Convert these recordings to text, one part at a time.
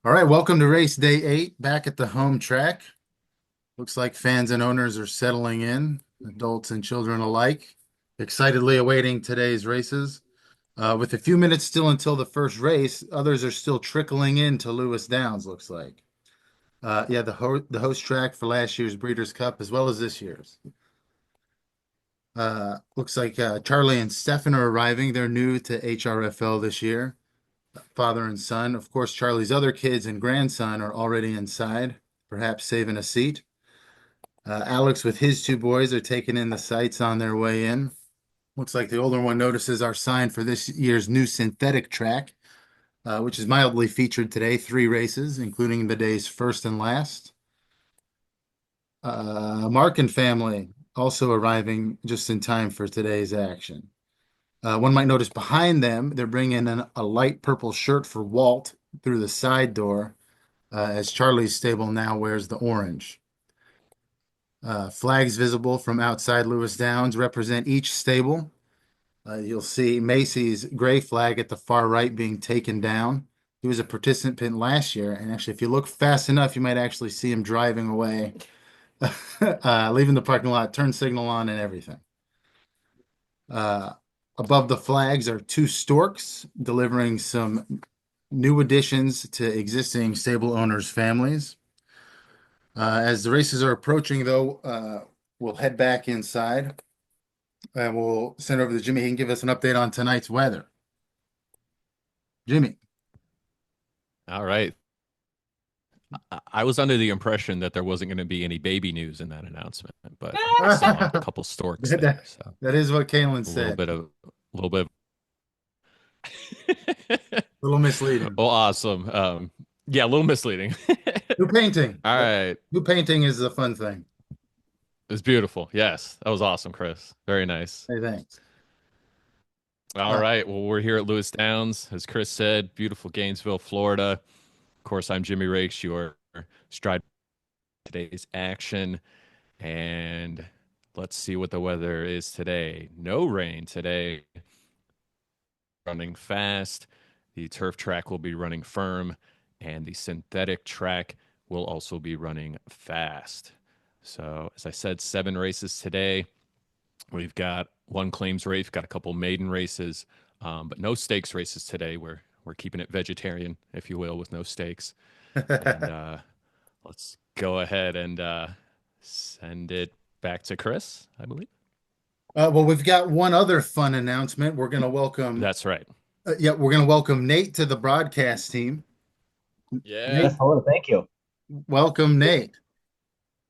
All right, welcome to race day 8 back at the home track. Looks like fans and owners are settling in, adults and children alike, excitedly awaiting today's races. With a few minutes still until the first race, others are still trickling in to Lewis Downs, looks like. Yeah, the host track for last year's Breeders' Cup as well as this year's. Looks like Charlie and Stefan are arriving. They're new to HRFL this year, father and son. Of course, Charlie's other kids and grandson are already inside, perhaps saving a seat. Alex with his two boys are taking in the sights on their way in. Looks like the older one notices our sign for this year's new synthetic track, which is mildly featured today, 3 races, including the day's first and last. Mark and family also arriving just in time for today's action. One might notice behind them, they're bringing in a light purple shirt for Walt through the side door, as Charlie's stable now wears the orange. Flags visible from outside Lewis Downs represent each stable. You'll see Macy's gray flag at the far right being taken down. He was a participant last year, and actually, if you look fast enough, you might actually see him driving away, leaving the parking lot, turn signal on, and everything. Uh, Above the flags are 2 storks delivering some new additions to existing stable owners' families. As the races are approaching, though, we'll head back inside and we'll send over to Jimmy. He can give us an update on tonight's weather. Jimmy. All right. I was under the impression that there wasn't going to be any baby news in that announcement, but I saw a couple storks there, That, so that is what Kalen a little said. bit of a little bit. A little misleading. Well, awesome. Yeah, a little misleading. New painting. All right. New painting is a fun thing. It's beautiful. Yes, that was awesome, Chris. Very nice. Hey, thanks. All Uh, right. Well, we're here at Lewis Downs, as Chris said, beautiful Gainesville, Florida. Of course, I'm Jimmy Rakes, your stride today's action. And let's see what the weather is today. No rain today. Running fast. The turf track will be running firm, and the synthetic track will also be running fast. So, as I said, 7 races today. We've got one claims race, we've got a couple maiden races, but no stakes races today. We're keeping it vegetarian, if you will, with no stakes. And let's go ahead and send it back to Chris, I believe. well, we've got one other fun announcement. We're going to welcome, That's right. we're going to welcome Nate to the broadcast team. Yeah. Nate, Yes, hello, thank you. welcome, Nate.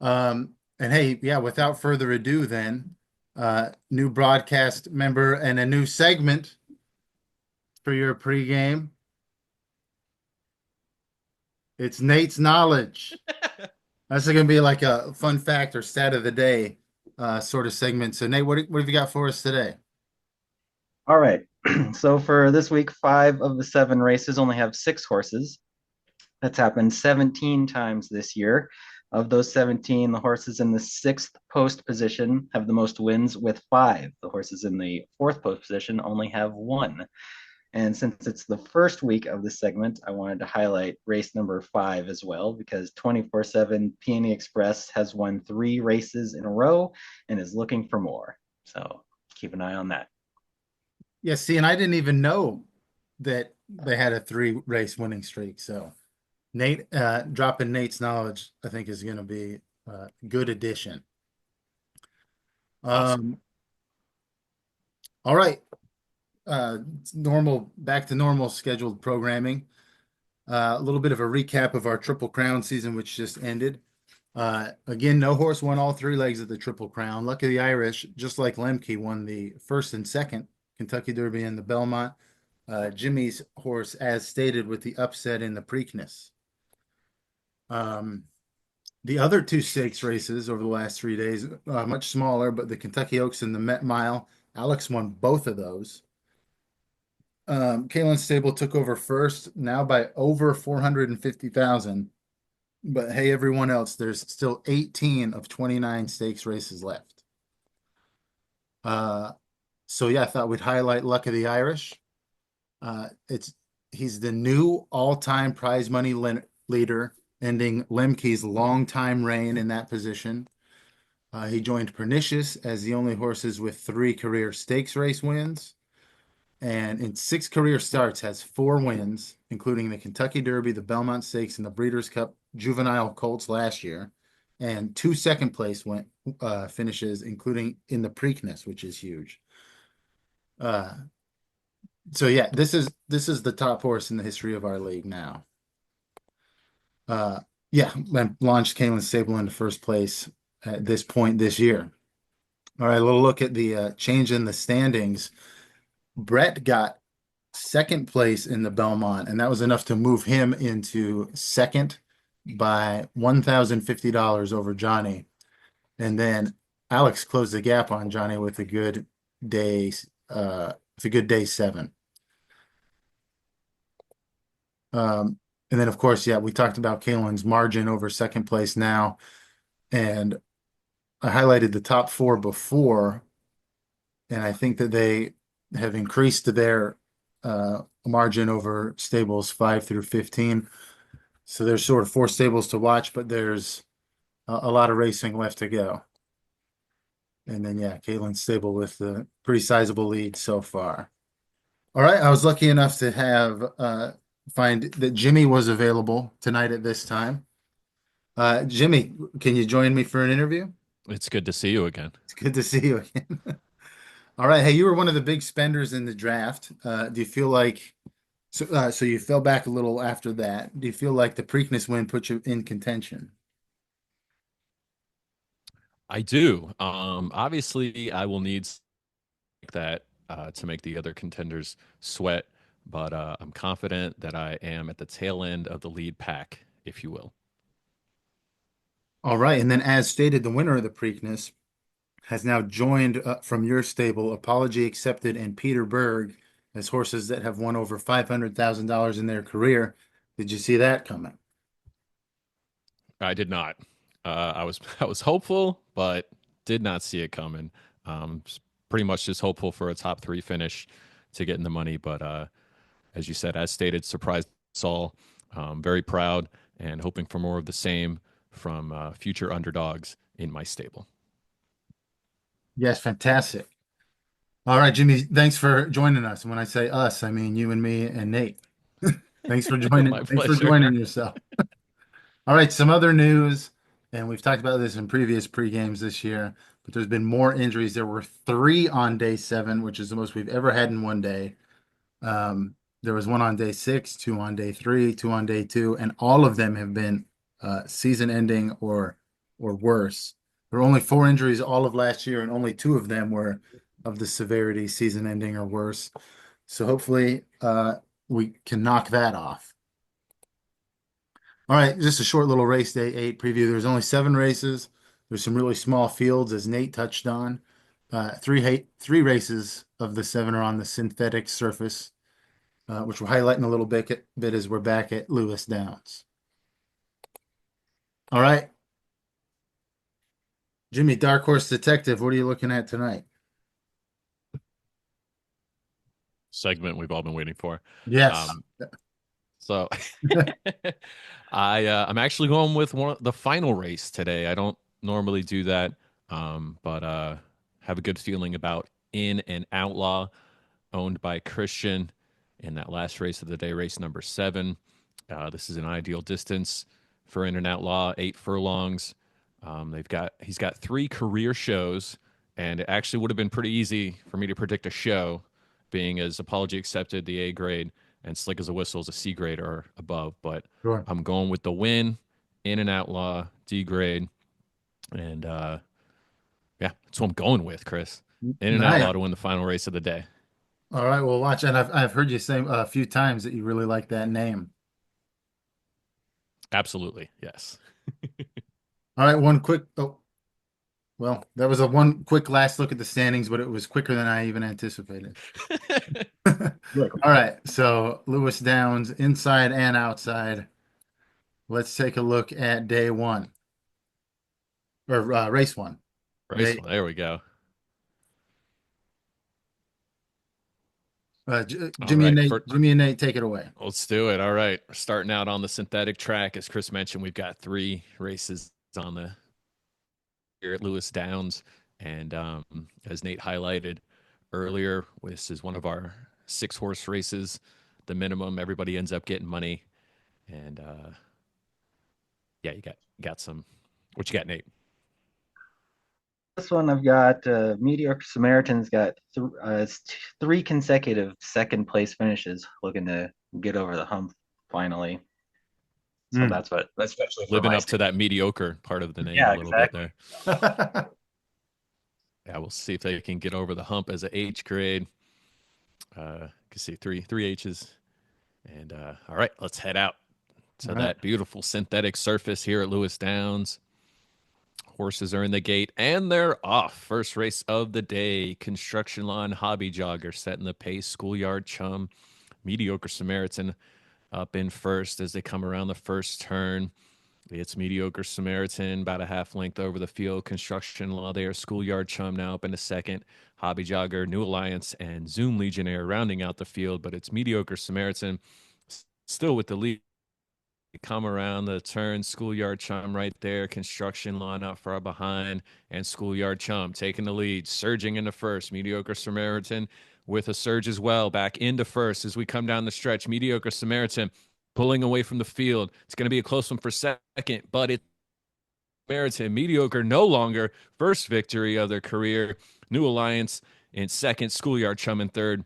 And hey, yeah, without further ado, then, new broadcast member and a new segment for your pregame. It's Nate's Knowledge. That's going to be like a fun fact or stat of the day sort of segment. So, Nate, what have you got for us today? All right. So for this week, 5 of the 7 races only have 6 horses. That's happened 17 times this year. Of those 17, the horses in the 6th post position have the most wins with 5. The horses in the 4th post position only have 1. And since it's the first week of the segment, I wanted to highlight race number 5 as well, because 24/7 Peony Express has won 3 races in a row and is looking for more. So keep an eye on that. Yeah, see, and I didn't even know that they had a 3 race winning streak. So, Nate, dropping Nate's knowledge, I think is going to be a good addition. Awesome. All right. Back to normal scheduled programming. A little bit of a recap of our Triple Crown season, which just ended. Again, no horse won all 3 legs of the Triple Crown. Lucky the Irish, just like Lemke, won the first and second Kentucky Derby and the Belmont. Jimmy's horse, as stated, with the upset in the Preakness. The other 2 stakes races over the last 3 days, much smaller, but the Kentucky Oaks and the Met Mile, Alex won both of those. Kalen Stable took over first, now by over 450,000. But hey, everyone else, there's still 18 of 29 stakes races left. So yeah, I thought we'd highlight Luck of the Irish. He's the new all-time prize money leader, ending Lemke's long-time reign in that position. He joined Pernicious as the only horses with 3 career stakes race wins, and in 6 career starts has 4 wins, including the Kentucky Derby, the Belmont Stakes, and the Breeders' Cup Juvenile Colts last year, and 2 second place finishes, including in the Preakness, which is huge. So yeah, this is the top horse in the history of our league now. Yeah, launched Kalen Stable into first place at this point this year. All right, a little look at the change in the standings. Brett got second place in the Belmont, and that was enough to move him into second by $1,050 over Johnny. And then Alex closed the gap on Johnny with a good day, day 7. And then of course, yeah, we talked about Kalen's margin over second place now, and I highlighted the top 4 before, and I think that they have increased their margin over stables 5 through 15. So there's sort of 4 stables to watch, but there's a lot of racing left to go. And then, yeah, Caitlin's stable with the pretty sizable lead so far. All right, I was lucky enough to have find that Jimmy was available tonight at this time. Jimmy, can you join me for an interview? It's good to see you again. It's good to see you again. All right, hey, you were one of the big spenders in the draft. Do you feel like so you fell back a little after that? Do you feel like the Preakness win put you in contention? I do. Obviously, I will need like that to make the other contenders sweat, but I'm confident that I am at the tail end of the lead pack, if you will. All right, and then as stated, the winner of the Preakness has now joined from your stable, Apology Accepted and Peter Berg, as horses that have won over $500,000 in their career. Did you see that coming? I did not. I was hopeful, but did not see it coming. Pretty much just hopeful for a top 3 finish to get in the money, but as you said, as stated, surprised us all. Very proud and hoping for more of the same from future underdogs in my stable. Yes, fantastic. All right, Jimmy, thanks for joining us. And when I say us, I mean you and me and Nate. Thanks for joining. My Thanks for pleasure. joining yourself. All right, some other news, and we've talked about this in previous pre-games this year, but there's been more injuries. There were 3 on day 7, which is the most we've ever had in one day. There was 1 on day 6, 2 on day 3, 2 on day 2, and all of them have been season ending or worse. There were only 4 injuries all of last year, and only 2 of them were of the severity season ending or worse. So hopefully we can knock that off. All right, just a short little race day 8 preview. There's only 7 races. There's some really small fields, as Nate touched on. Three races of the 7 are on the synthetic surface, which we're highlighting a little bit as we're back at Lewis Downs. All right, Jimmy, Dark Horse Detective, what are you looking at tonight? Segment we've all been waiting for. Yes. So I'm actually going with the final race today. I don't normally do that, but have a good feeling about In and Outlaw, owned by Christian, in that last race of the day, race number 7. This is an ideal distance for In and Outlaw, 8 furlongs. He's got 3 career shows, and it actually would have been pretty easy for me to predict a show, being as Apology Accepted, the A grade, and Slick as a Whistle is a C grade or above. But Sure. I'm going with the win, In and Outlaw, D grade, and yeah, that's what I'm going with, Chris. In and Nice. Outlaw to win the final race of the day. All right, well, watch. And I've heard you say a few times that you really like that name. Absolutely, yes. All right, well, that was a one quick last look at the standings, but it was quicker than I even anticipated. All right, so Lewis Downs, inside and outside. Let's take a look at day 1 or race 1. Race one, there we go. All Jimmy and right, Nate, Jimmy and Nate, take it away. let's do it. All right, we're starting out on the synthetic track. As Chris mentioned, we've got 3 races on the here at Lewis Downs, and as Nate highlighted earlier, this is one of our 6-horse races. The minimum, everybody ends up getting money, and yeah, you got some. What you got, Nate? This one I've got Mediocre Samaritan's got 3 consecutive second place finishes, looking to get over the hump finally. So Mm. that's especially for Living my up to state. that mediocre part of the name Yeah, a little bit exactly. there. Yeah, we'll see if they can get over the hump as a H grade. You can see three H's. And all right, let's head out to All right. that beautiful synthetic surface here at Lewis Downs. Horses are in the gate and they're off. First race of the day. Construction Lawn Hobby Jogger setting the pace. Schoolyard Chum. Mediocre Samaritan up in first as they come around the first turn. It's Mediocre Samaritan, about a half length over the field. Construction Law there. Schoolyard Chum now up in a second. Hobby Jogger, New Alliance, and Zoom Legionnaire rounding out the field. But it's Mediocre Samaritan still with the lead. Come around the turn. Schoolyard Chum right there. Construction Law not far behind. And Schoolyard Chum taking the lead. Surging into first. Mediocre Samaritan with a surge as well. Back into first as we come down the stretch. Mediocre Samaritan pulling away from the field. It's going to be a close one for second, but it's Samaritan. Mediocre no longer. First victory of their career. New Alliance in second. Schoolyard Chum in third,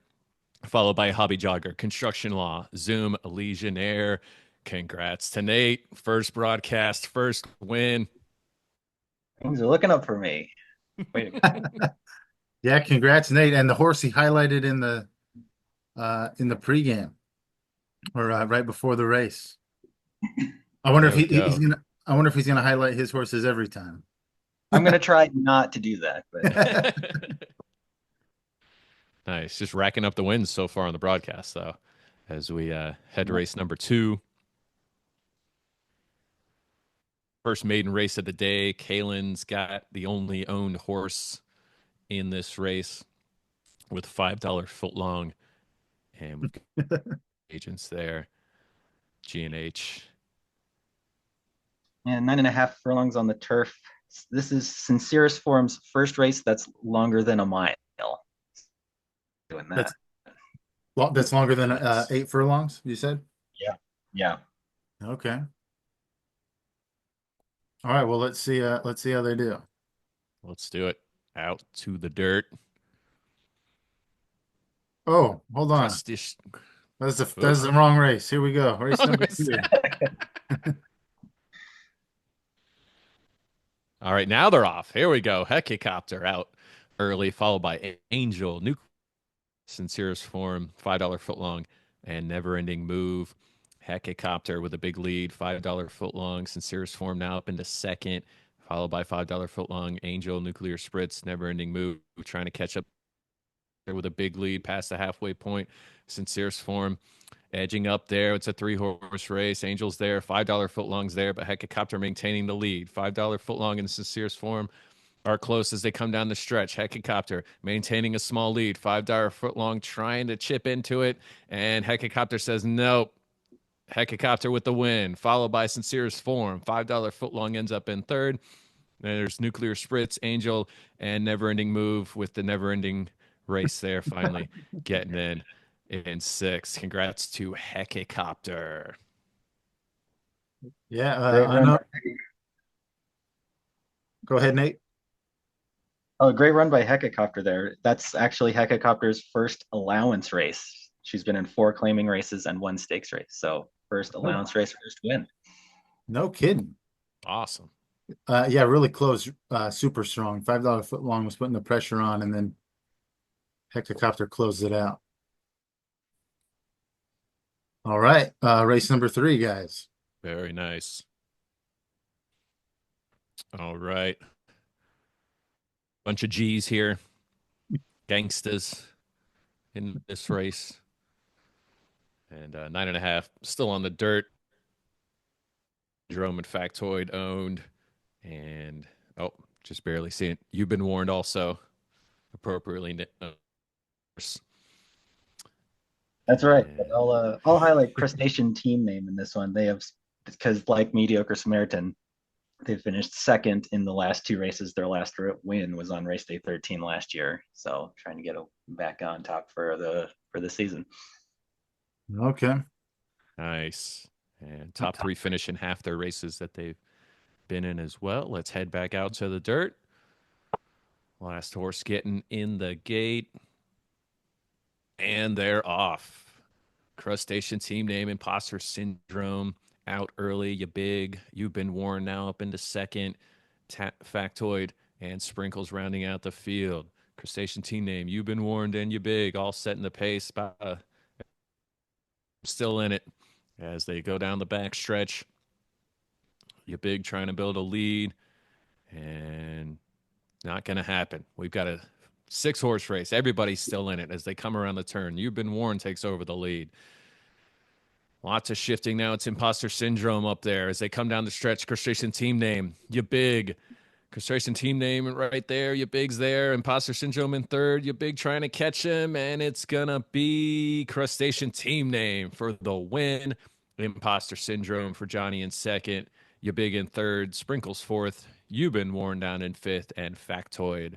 followed by Hobby Jogger. Construction Law. Zoom Legionnaire. Congrats to Nate. First broadcast, first win. Things are looking up for me. Wait a minute. Yeah, congrats, Nate. And the horse he highlighted in the pregame or right before the race. I wonder There if we he's go. gonna. I wonder if he's gonna highlight his horses every time. I'm gonna try not to do that, but Nice. Just racking up the wins so far on the broadcast, though, as we head to race number 2. First maiden race of the day. Kalen's got the only owned horse in this race with $5 foot long. And we've got agents there. G&H. and 9.5 furlongs on the turf. This is Sincerest Form's first race that's longer than a mile. Doing that. That's longer than Nice. 8 furlongs. You said. Yeah. Yeah. Okay. All right. Well, let's see. Let's see how they do. Let's do it. Out to the dirt. Oh, hold on. Prestige. That's the wrong race. Here we go. Race number 2. All right, now they're off. Here we go. Helicopter out early, followed by Angel, Nuclear, Sincerest Form, $5 foot long, and Never Ending Move. Helicopter with a big lead, $5 foot long. Sincerest Form now up into second, followed by $5 foot long. Angel, Nuclear Spritz, Never Ending Move, trying to catch up there with a big lead past the halfway point. Sincerest Form edging up there. It's a 3-horse race. Angels there, $5 foot longs there, but Helicopter maintaining the lead. $5 foot long in Sincerest Form are close as they come down the stretch. Helicopter maintaining a small lead. $5 foot long trying to chip into it, and Helicopter says nope. Helicopter with the win, followed by Sincerest Form. $5 foot long ends up in third. Then there's Nuclear Spritz, Angel, and Never Ending Move with the Never Ending race there finally getting in 6. Congrats to Helicopter. Yeah. Great I run. know. Go ahead, Nate. Oh, great run by Helicopter there. That's actually Helicopter's first allowance race. She's been in 4 claiming races and 1 stakes race. So first allowance race, first win. No kidding. Awesome. Yeah, really close. Super strong. $5 foot long was putting the pressure on, and then Helicopter closed it out. All right. Race number 3, guys. Very nice. All right. Bunch of G's here. Gangstas in this race. And 9.5 still on the dirt. Jerome and Factoid owned. And just barely seeing. You've been warned also appropriately. That's right. But And I'll highlight Crustacean team name in this one. They have, because like Mediocre Samaritan, they finished second in the last two races. Their last win was on race day 13 last year. So trying to get back on top for the season. Okay. nice. And top three finish in half their races that they've been in as well. Let's head back out to the dirt. Last horse getting in the gate. And they're off. Crustacean team name, Imposter Syndrome, out early. You big. You've been warned now up into second. Factoid and Sprinkles rounding out the field. Crustacean team name, you've been warned and you big. All setting the pace. Still in it as they go down the back stretch. You big trying to build a lead. And not going to happen. We've got a 6-horse race. Everybody's still in it as they come around the turn. You've been warned takes over the lead. Lots of shifting now. It's Imposter Syndrome up there as they come down the stretch. Crustacean team name, you big. Crustacean team name right there. You big's there. Imposter Syndrome in third. You big trying to catch him. And it's going to be Crustacean team name for the win. Imposter Syndrome for Johnny in second. You big in third. Sprinkles fourth. You've been worn down in fifth. And Factoid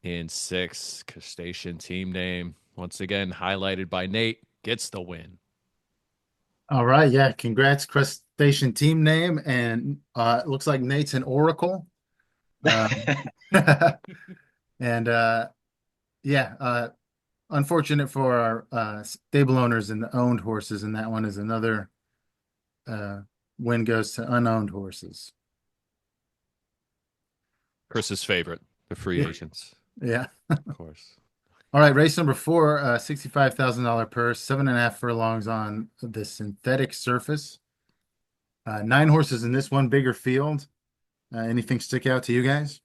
in sixth. Crustacean team name, once again, highlighted by Nate, gets the win. All right. Yeah. Congrats, Crustacean team name. And it looks like Nate's an oracle. And yeah, unfortunate for our stable owners and the owned horses, and that one is another win goes to unowned horses. Chris's favorite, the free agents, Yeah. of course. All right, race number 4, $65,000 purse, 7.5 furlongs on the synthetic surface. 9 horses in this one, bigger field. Anything stick out to you guys?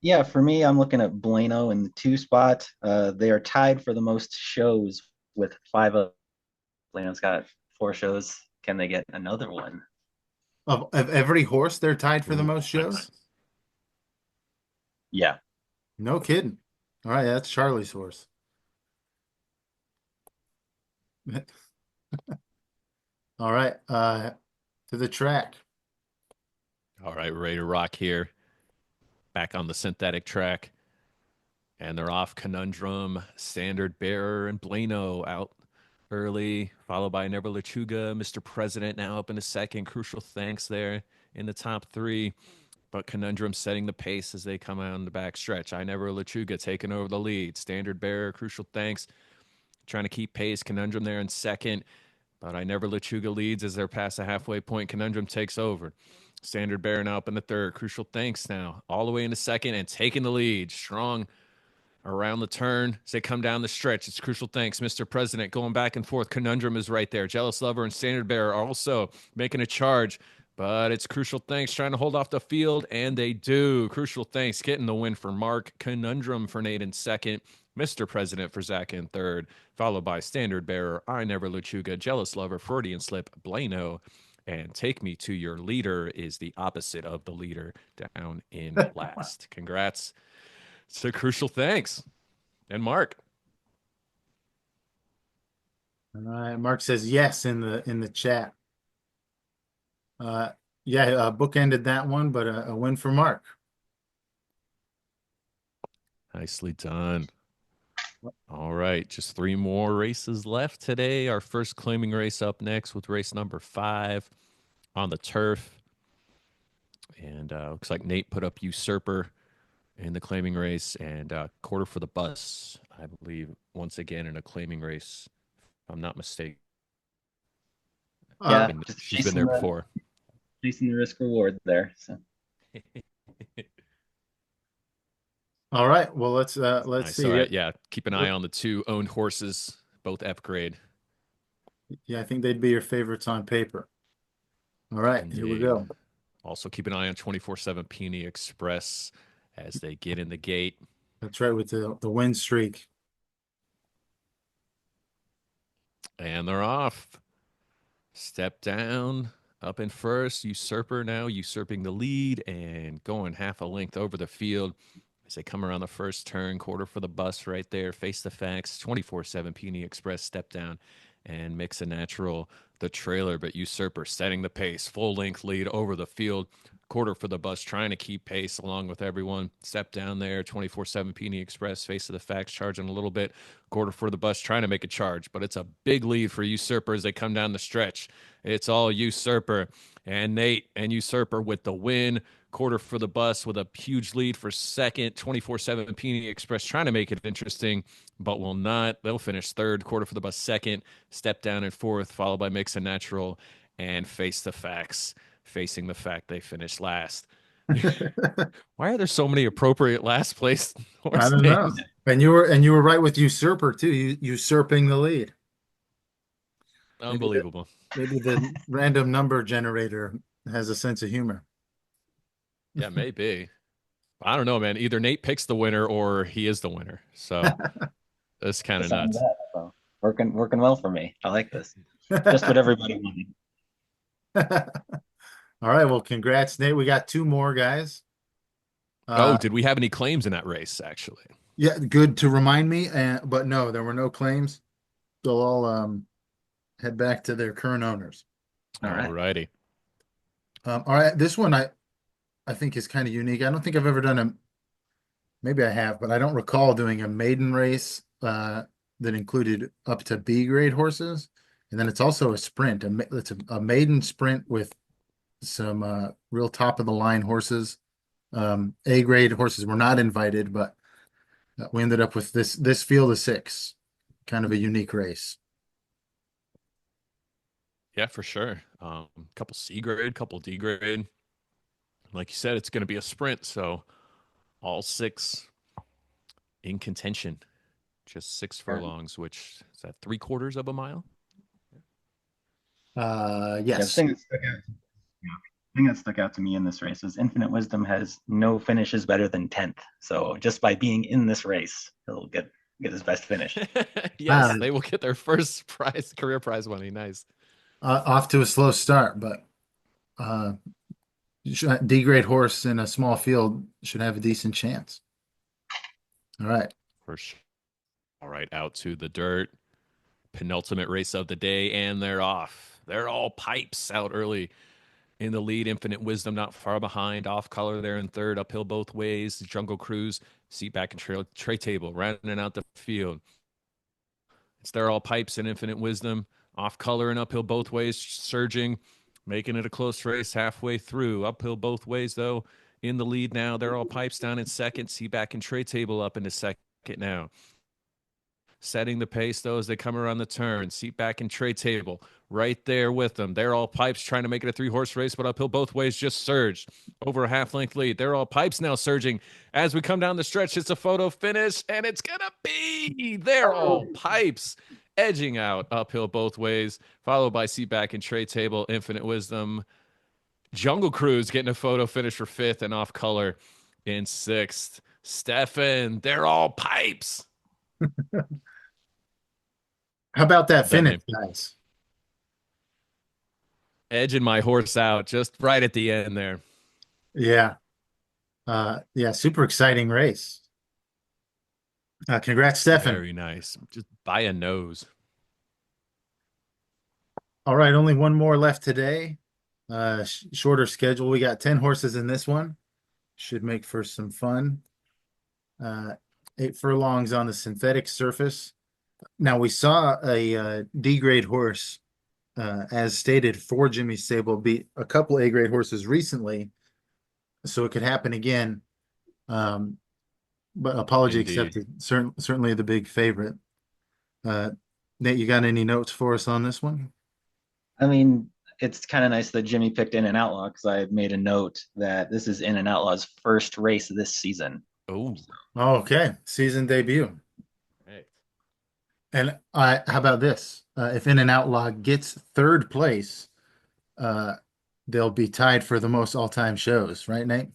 Yeah, for me, I'm looking at Bueno in the 2 spot. They are tied for the most shows with 5 of Plano's got 4 shows. Can they get another one? Of every horse, they're tied for the Ooh, most shows? nice. Yeah. No kidding. All right, that's Charlie's horse. All right, to the track. All right, we're ready to rock here. Back on the synthetic track. And they're off. Conundrum, Standard Bearer, and Bueno out early, followed by Never Lechuga. Mr. President now up in a second. Crucial Thanks there in the top 3. But Conundrum setting the pace as they come out on the back stretch. I Never Lechuga taking over the lead. Standard Bearer, Crucial Thanks trying to keep pace. Conundrum there in second. But I Never Lechuga leads as they're past the halfway point. Conundrum takes over. Standard Bearer now up in the third. Crucial Thanks now all the way into second and taking the lead. Strong around the turn as they come down the stretch. It's Crucial Thanks, Mr. President, going back and forth. Conundrum is right there. Jealous Lover and Standard Bearer are also making a charge, but it's Crucial Thanks trying to hold off the field, and they do. Crucial Thanks getting the win for Mark. Conundrum for Nate in second. Mr. President for Zach in third, followed by Standard Bearer, I Never Lechuga, Jealous Lover, Freudian Slip, Bueno, and Take Me to Your Leader is the opposite of the leader down in last. Congrats. So Crucial Thanks. And Mark. All right, Mark says yes in the chat. Yeah, bookended that one, but a win for Mark. Nicely done. All right, just 3 more races left today. Our first claiming race up next with race number 5 on the turf. And looks like Nate put up Usurper in the claiming race and Quarter for the Bus, I believe, once again in a claiming race, if I'm not mistaken. Yeah, She's been there before. Chasing the risk reward there. So. All right, well let's Nice. see. So, yeah, keep an eye on the 2 owned horses, both F grade. Yeah, I think they'd be your favorites on paper. All right, Indeed. here we go. Also keep an eye on 24/7 Peony Express as they get in the gate. That's right, with the win streak. And they're off. Step down, up in first. Usurper now usurping the lead and going half a length over the field. As they come around the first turn, quarter for the bus right there, face the facts, 24/7 Peony Express step down and mix a natural the trailer, but Usurper setting the pace, full length lead over the field, quarter for the bus, trying to keep pace along with everyone. Step down there, 24/7 Peony Express, face of the facts, charging a little bit, quarter for the bus, trying to make a charge, but it's a big lead for Usurper as they come down the stretch. It's all Usurper and Nate and Usurper with the win. Quarter for the bus with a huge lead for second. 24/7 Peony Express trying to make it interesting, but will not. They'll finish third. Quarter for the bus second. Step down in fourth, followed by Mix and Natural and Face the Facts. Facing the fact they finished last. Why are there so many appropriate last place I horse don't know. names? And you were right with Usurper too. Usurping the lead. Unbelievable. Maybe the random number generator has a sense of humor. Yeah, maybe. I don't know, man. Either Nate picks the winner or he is the winner. So that's kind of nuts. So working well for me. I like this. Just what everybody wanted. All right. Well, congrats, Nate. We got two more guys. Oh, did we have any claims in that race, actually? Yeah, good to remind me. But no, there were no claims. They'll all head back to their current owners. All right. Alrighty. All right. This one I think is kind of unique. I don't think I've ever done maybe I have, but I don't recall doing a maiden race that included up to B grade horses. And then it's also a sprint. It's a maiden sprint with some real top of the line horses. A grade horses were not invited, but we ended up with this field of 6, kind of a unique race. Yeah, for sure. Couple C grade, couple D grade. Like you said, it's going to be a sprint, so all 6 in contention. Just 6 furlongs, which is that 3/4 of a mile? Yes. The thing that stuck out to me in this race is Infinite Wisdom has no finishes better than 10th. So just by being in this race, he'll get his best finish. Yes, they will get their first prize, career prize money. Nice. Off to a slow start, but D grade horse in a small field should have a decent chance. All right. For sure. All right, out to the dirt. Penultimate race of the day, and they're off. They're all pipes out early in the lead. Infinite Wisdom not far behind. Off color there in third. Uphill both ways. Jungle Cruise, seat back and tray table, rounding out the field. It's They're All Pipes and Infinite Wisdom. Off color and uphill both ways, surging, making it a close race halfway through. Uphill both ways, though, in the lead now. They're All Pipes down in second. Seat back and tray table up into second now. Setting the pace, though, as they come around the turn. Seat back and tray table right there with them. They're All Pipes trying to make it a 3-horse race, but uphill both ways just surged over a half-length lead. They're All Pipes now surging as we come down the stretch. It's a photo finish, and it's going to be They're All Pipes edging out uphill both ways, followed by Seat back and tray table, Infinite Wisdom. Jungle Cruise getting a photo finish for 5th and off color in 6th. Stefan, They're All Pipes. How about that finish, guys? Edging my horse out just right at the end there. Yeah. Yeah, super exciting race. Congrats, Stefan. Very nice. Just by a nose. All right, only one more left today. Shorter schedule. We got 10 horses in this one. Should make for some fun. 8 furlongs on the synthetic surface. Now we saw a D grade horse, as stated, for Jimmy Stable beat a couple A grade horses recently, so it could happen again. But apology Indeed. accepted. Certainly the big favorite. Nate, you got any notes for us on this one? I mean, it's kind of nice that Jimmy picked In and Outlaw because I made a note that this is In and Outlaw's first race this season. Oh, Okay, season debut. right. And how about this? If In and Outlaw gets 3rd place, they'll be tied for the most all-time shows, right, Nate?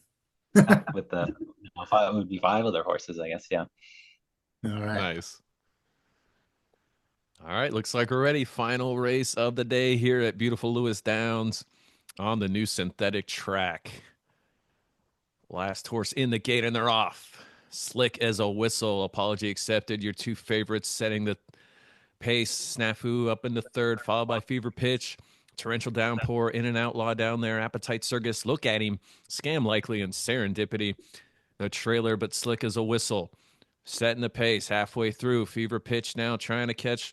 With the it would be 5 other horses, I guess. Yeah. All right. Nice. All right, looks like we're ready. Final race of the day here at beautiful Lewis Downs on the new synthetic track. Last horse in the gate, and they're off. Slick as a Whistle, apology accepted. Your two favorites setting the pace. Snafu up into third, followed by Fever Pitch. Torrential Downpour, In and Outlaw down there. Appetite Circus, Look at Him. Scam Likely, and Serendipity. The trailer, but Slick as a Whistle. Setting the pace halfway through. Fever Pitch now trying to catch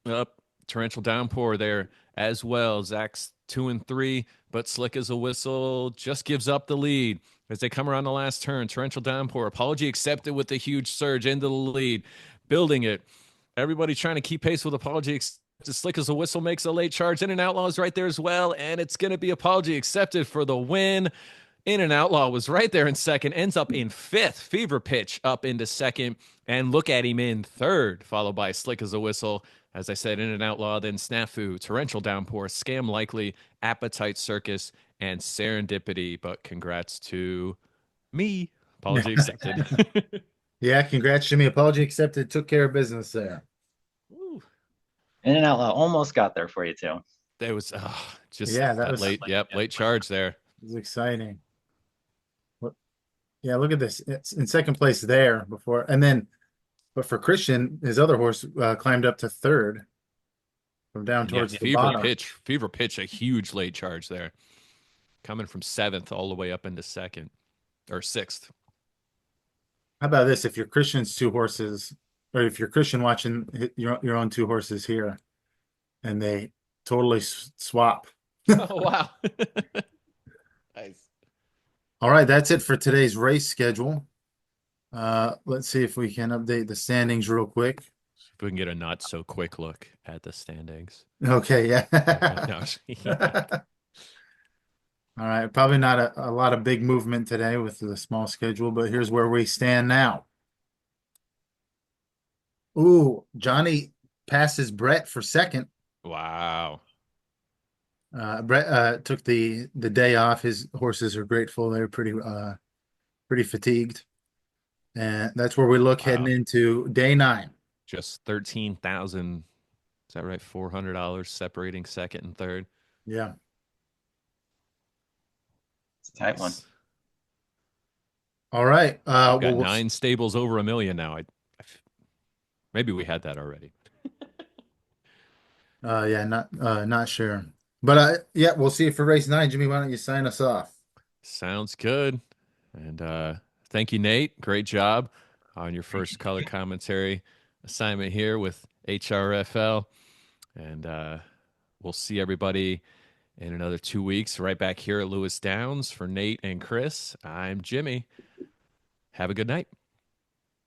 up. Torrential Downpour there as well. Zach's 2 and 3, but Slick as a Whistle just gives up the lead as they come around the last turn. Torrential Downpour, apology accepted with the huge surge into the lead, building it. Everybody trying to keep pace with apology accepted. Slick as a Whistle makes a late charge. In and Outlaw is right there as well, and it's going to be apology accepted for the win. In and Outlaw was right there in second, ends up in fifth. Fever Pitch up into second, and Look at Him in third, followed by Slick as a Whistle. As I said, In and Outlaw, then Snafu, Torrential Downpour, Scam Likely, Appetite Circus, and Serendipity. But congrats to me. Apology accepted. Yeah, congrats, Jimmy. Apology accepted. Took care of business there. Woo. In and Outlaw almost got there for you too. That was just Yeah, that that was late. Yep, late charge there. It was exciting. Yeah, look at this. It's in second place there before, and then, but for Christian, his other horse climbed up to third from down Yeah, towards the bottom. Fever Pitch, a huge late charge there, coming from seventh all the way up into second or sixth. How about this? If you're Christian's two horses, or if you're Christian watching your own two horses here, and they totally swap. Oh wow! Nice. All right, that's it for today's race schedule. Let's see if we can update the standings real quick. If we can get a not so quick look at the standings. Okay, yeah. No, All right, probably not a lot of big movement today with the small schedule, but here's where we stand now. Ooh, Johnny passes Brett for second. Wow. Brett took the day off. His horses are grateful. They're pretty fatigued. And that's where we look heading into day 9. Just 13,000. Is that right? $400 separating second and third. Yeah. It's a tight one. All right. Got Well, 9 stables over $1 million now. Maybe we had that already. yeah, not sure. But yeah, we'll see you for race 9. Jimmy, why don't you sign us off? Sounds good. And thank you, Nate. Great job on your first color commentary assignment here with HRFL. And we'll see everybody in another 2 weeks right back here at Lewis Downs. For Nate and Chris, I'm Jimmy. Have a good night.